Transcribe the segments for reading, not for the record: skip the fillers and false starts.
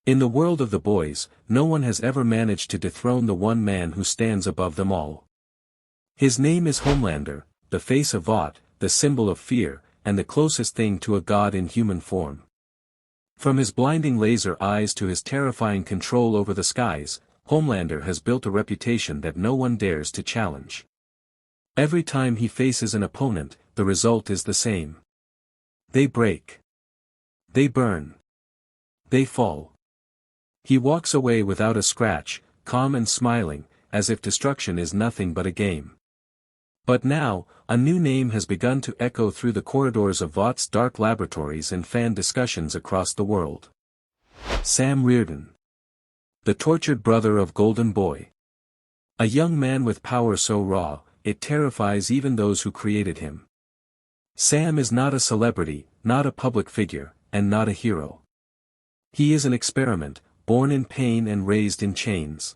In the world of the boys, no one has ever managed to dethrone the one man who stands above them all. His name is Homelander, the face of Vought, the symbol of fear, and the closest thing to a god in human form. From his blinding laser eyes to his terrifying control over the skies, Homelander has built a reputation that no one dares to challenge. Every time he faces an opponent, the result is the same. They break. They burn. They fall. He walks away without a scratch, calm and smiling, as if destruction is nothing but a game. But now, a new name has begun to echo through the corridors of Vought's dark laboratories and fan discussions across the world. Sam Riordan. The tortured brother of Golden Boy. A young man with power so raw, it terrifies even those who created him. Sam is not a celebrity, not a public figure, and not a hero. He is an experiment, born in pain and raised in chains.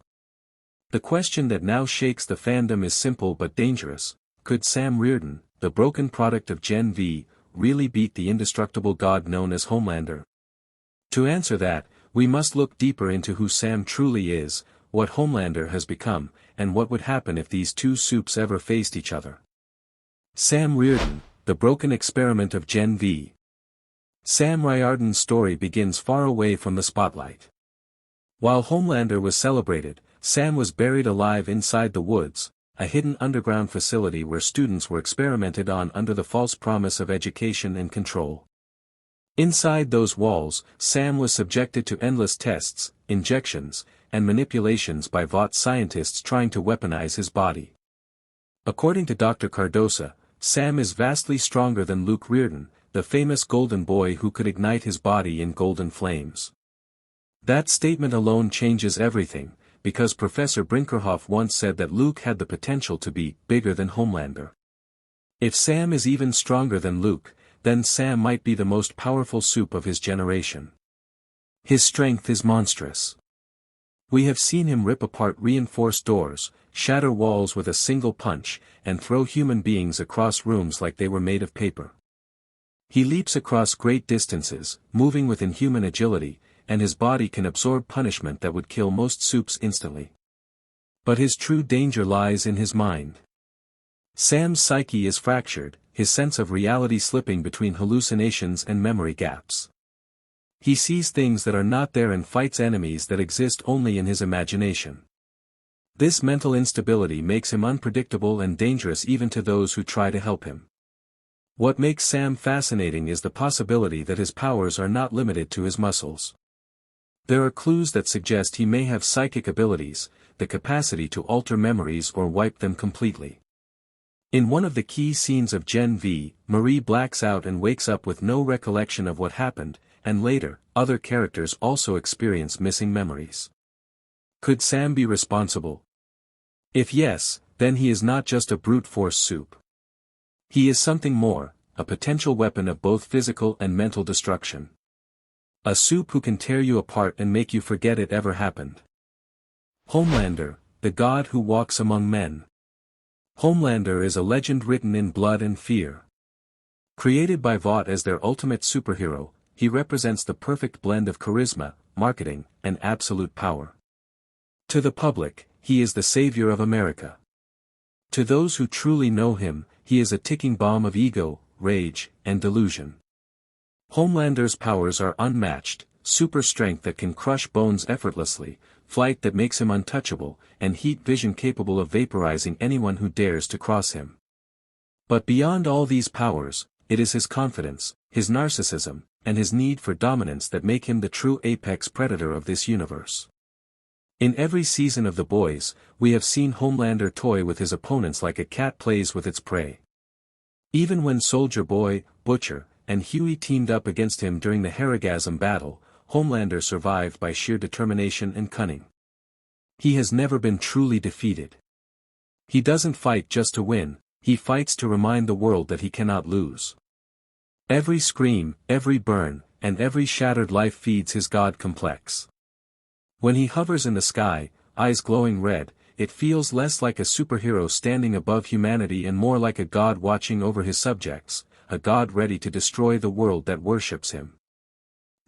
The question that now shakes the fandom is simple but dangerous: could Sam Riordan, the broken product of Gen V, really beat the indestructible god known as Homelander? To answer that, we must look deeper into who Sam truly is, what Homelander has become, and what would happen if these two Supes ever faced each other. Sam Riordan, the broken experiment of Gen V. Sam Riordan's story begins far away from the spotlight. While Homelander was celebrated, Sam was buried alive inside the woods, a hidden underground facility where students were experimented on under the false promise of education and control. Inside those walls, Sam was subjected to endless tests, injections, and manipulations by Vought scientists trying to weaponize his body. According to Dr. Cardosa, Sam is vastly stronger than Luke Riordan, the famous golden boy who could ignite his body in golden flames. That statement alone changes everything, because Professor Brinkerhoff once said that Luke had the potential to be bigger than Homelander. If Sam is even stronger than Luke, then Sam might be the most powerful Supe of his generation. His strength is monstrous. We have seen him rip apart reinforced doors, shatter walls with a single punch, and throw human beings across rooms like they were made of paper. He leaps across great distances, moving with inhuman agility, and his body can absorb punishment that would kill most Supes instantly. But his true danger lies in his mind. Sam's psyche is fractured, his sense of reality slipping between hallucinations and memory gaps. He sees things that are not there and fights enemies that exist only in his imagination. This mental instability makes him unpredictable and dangerous even to those who try to help him. What makes Sam fascinating is the possibility that his powers are not limited to his muscles. There are clues that suggest he may have psychic abilities, the capacity to alter memories or wipe them completely. In one of the key scenes of Gen V, Marie blacks out and wakes up with no recollection of what happened, and later, other characters also experience missing memories. Could Sam be responsible? If yes, then he is not just a brute force Supe. He is something more, a potential weapon of both physical and mental destruction. A Supe who can tear you apart and make you forget it ever happened. Homelander, the god who walks among men. Homelander is a legend written in blood and fear. Created by Vought as their ultimate superhero, he represents the perfect blend of charisma, marketing, and absolute power. To the public, he is the savior of America. To those who truly know him, he is a ticking bomb of ego, rage, and delusion. Homelander's powers are unmatched: super strength that can crush bones effortlessly, flight that makes him untouchable, and heat vision capable of vaporizing anyone who dares to cross him. But beyond all these powers, it is his confidence, his narcissism, and his need for dominance that make him the true apex predator of this universe. In every season of The Boys, we have seen Homelander toy with his opponents like a cat plays with its prey. Even when Soldier Boy, Butcher, and Huey teamed up against him during the Harrigasm battle, Homelander survived by sheer determination and cunning. He has never been truly defeated. He doesn't fight just to win, he fights to remind the world that he cannot lose. Every scream, every burn, and every shattered life feeds his god complex. When he hovers in the sky, eyes glowing red, it feels less like a superhero standing above humanity and more like a god watching over his subjects, a god ready to destroy the world that worships him.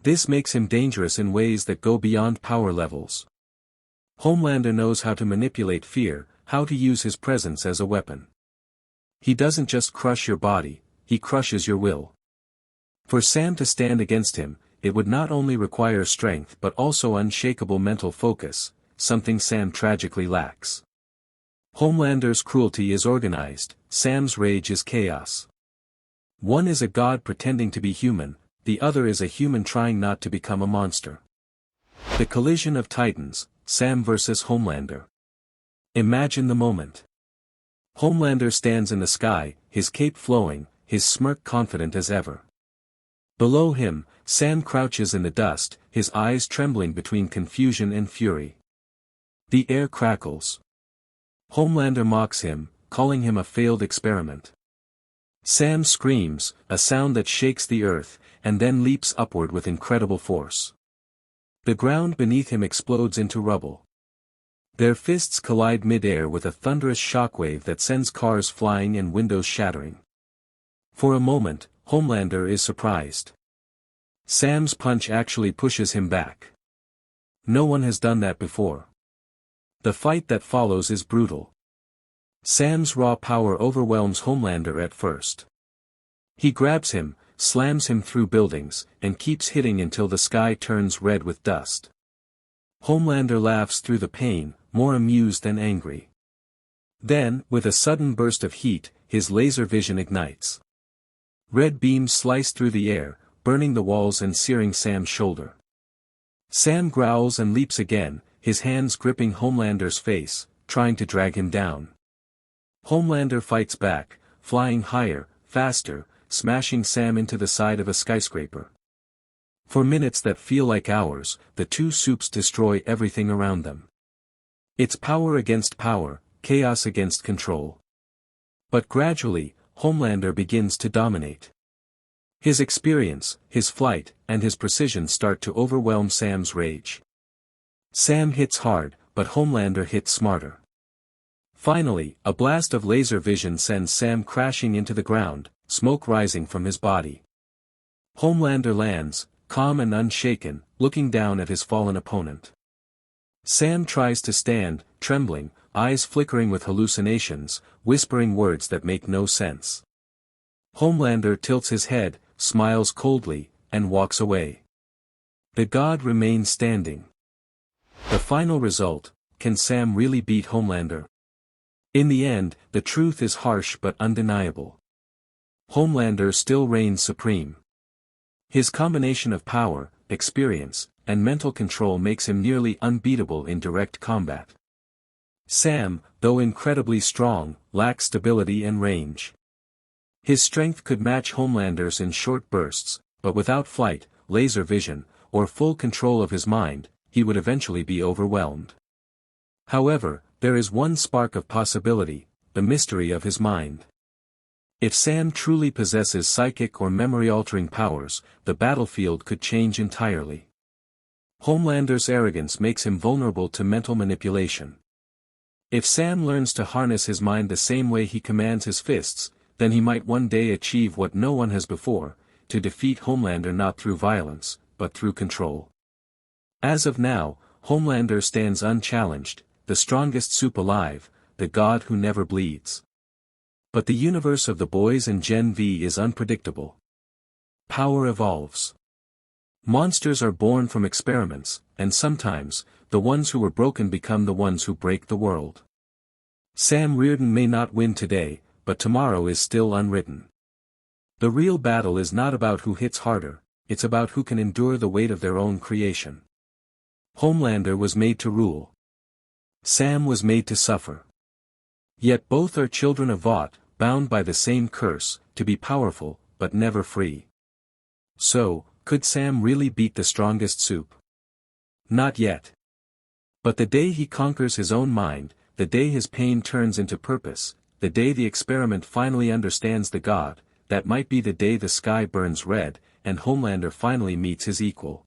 This makes him dangerous in ways that go beyond power levels. Homelander knows how to manipulate fear, how to use his presence as a weapon. He doesn't just crush your body, he crushes your will. For Sam to stand against him, it would not only require strength but also unshakable mental focus, something Sam tragically lacks. Homelander's cruelty is organized, Sam's rage is chaos. One is a god pretending to be human, the other is a human trying not to become a monster. The collision of titans, Sam versus Homelander. Imagine the moment. Homelander stands in the sky, his cape flowing, his smirk confident as ever. Below him, Sam crouches in the dust, his eyes trembling between confusion and fury. The air crackles. Homelander mocks him, calling him a failed experiment. Sam screams, a sound that shakes the earth, and then leaps upward with incredible force. The ground beneath him explodes into rubble. Their fists collide mid-air with a thunderous shockwave that sends cars flying and windows shattering. For a moment, Homelander is surprised. Sam's punch actually pushes him back. No one has done that before. The fight that follows is brutal. Sam's raw power overwhelms Homelander at first. He grabs him, slams him through buildings, and keeps hitting until the sky turns red with dust. Homelander laughs through the pain, more amused than angry. Then, with a sudden burst of heat, his laser vision ignites. Red beams slice through the air, burning the walls and searing Sam's shoulder. Sam growls and leaps again, his hands gripping Homelander's face, trying to drag him down. Homelander fights back, flying higher, faster, smashing Sam into the side of a skyscraper. For minutes that feel like hours, the two Supes destroy everything around them. It's power against power, chaos against control. But gradually, Homelander begins to dominate. His experience, his flight, and his precision start to overwhelm Sam's rage. Sam hits hard, but Homelander hits smarter. Finally, a blast of laser vision sends Sam crashing into the ground, smoke rising from his body. Homelander lands, calm and unshaken, looking down at his fallen opponent. Sam tries to stand, trembling, eyes flickering with hallucinations, whispering words that make no sense. Homelander tilts his head, smiles coldly, and walks away. The god remains standing. The final result, can Sam really beat Homelander? In the end, the truth is harsh but undeniable. Homelander still reigns supreme. His combination of power, experience, and mental control makes him nearly unbeatable in direct combat. Sam, though incredibly strong, lacks stability and range. His strength could match Homelander's in short bursts, but without flight, laser vision, or full control of his mind, he would eventually be overwhelmed. However, there is one spark of possibility, the mystery of his mind. If Sam truly possesses psychic or memory-altering powers, the battlefield could change entirely. Homelander's arrogance makes him vulnerable to mental manipulation. If Sam learns to harness his mind the same way he commands his fists, then he might one day achieve what no one has before, to defeat Homelander not through violence, but through control. As of now, Homelander stands unchallenged, the strongest Supe alive, the god who never bleeds. But the universe of The Boys and Gen V is unpredictable. Power evolves. Monsters are born from experiments, and sometimes, the ones who were broken become the ones who break the world. Sam Riordan may not win today, but tomorrow is still unwritten. The real battle is not about who hits harder, it's about who can endure the weight of their own creation. Homelander was made to rule. Sam was made to suffer. Yet both are children of Vought, bound by the same curse, to be powerful, but never free. So, could Sam really beat the strongest Supe? Not yet. But the day he conquers his own mind, the day his pain turns into purpose, the day the experiment finally understands the god, that might be the day the sky burns red, and Homelander finally meets his equal.